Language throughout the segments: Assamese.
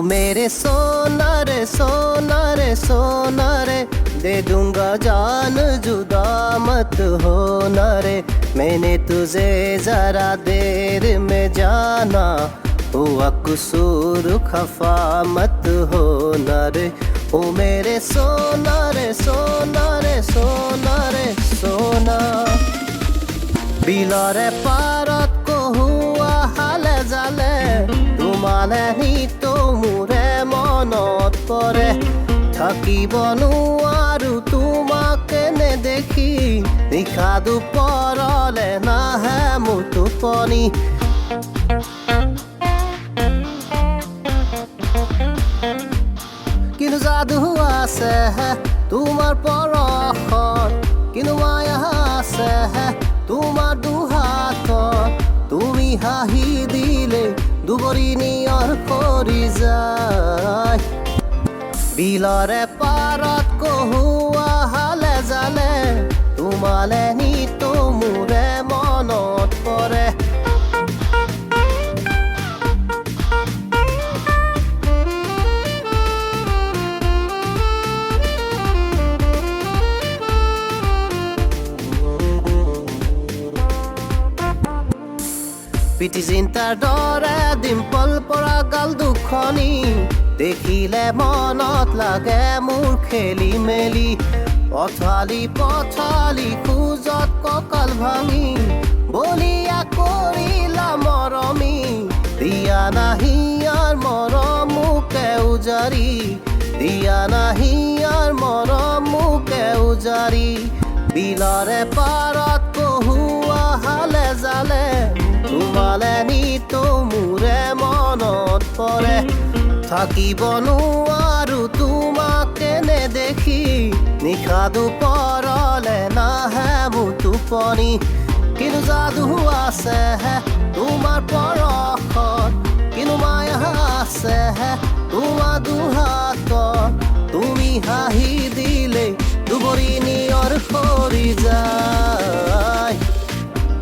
मेरे सोना रे सोना रे सोना रे, दे दूंगा जान जुदा मत होना रे। मैंने तुझे जरा देर में जाना, हुआ कसूर खफा मत होना रे। ओ मेरे सोना रे सोना रे सोना रे सोना। বিলৰে পাৰত কহুৱা হালে জালে, তোমালে নিতো মোৰে মনত পৰে। থাকিব নোৱাৰো তোমাকে নেদেখি, নিশা দুপৰলে নাহে মোৰ টোপনি। কিন্তু যাদু আছে তোমাৰ পৰশত, কিন্তু মায়া আছে তোমাৰ দুহাতত। তুমি হাঁহি দিলে দুবৰি নিয়ৰ কৰি যায়। বিলৰে পাৰত কহুৱা হালে জালে, তোমালে নিতো মোৰে মনত পৰে। পিটি চিন্তাৰ দৰে ডিম্পল পৰা গাল দুখনি, দেখিলে মনত লাগে মোৰ খেলি মেলি। পথালি পথালি খোজত কঁকাল ভাঙি, বলিয়া কৰিলা মৰমি। দিয়া নাহি আৰ মৰম মোকে উজাৰি, দিয়া নাহি আৰ মৰম মোকে উজাৰি। বিলৰে পাৰত কহুৱা হালে জালে, তোমালে নিতো মোৰে মনত পৰে। থাকিব নোৱাৰো তোমাকে নেদেখি, নিশা দুপৰলে নাহে মোৰ টোপনি। কিন্তু যাদু আছে তোমাৰ পৰশত, কিন্তু মায়া আছে তোমাৰ দুহাতত। তুমি হাঁহি দিলে দুবৰি নিয়ৰ কৰি যায়।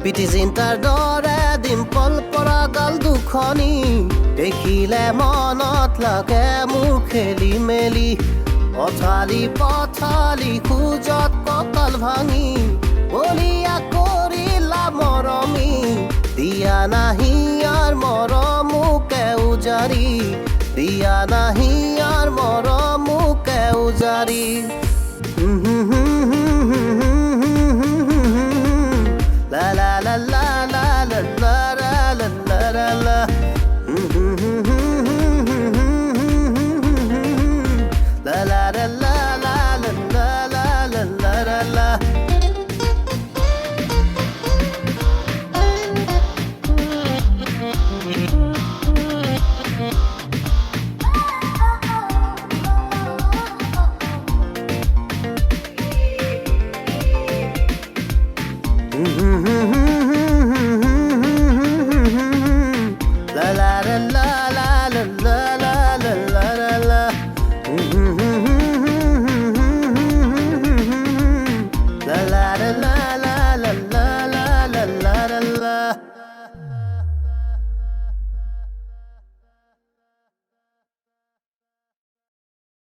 পিটি চিন্তাৰ দৰে ডিম্পল পৰা গাল দুখনি, দেখিলে মনত লাগে মোৰ খেলি মেলি। পথালি পথালি খোজত কঁকাল ভাঙি, বলিয়া কৰিলা মৰমি। দিয়া নাহি আৰ মৰম মোকে উজাৰি, দিয়া নাহি আৰ মৰম মোকে উজাৰি। La la la la la la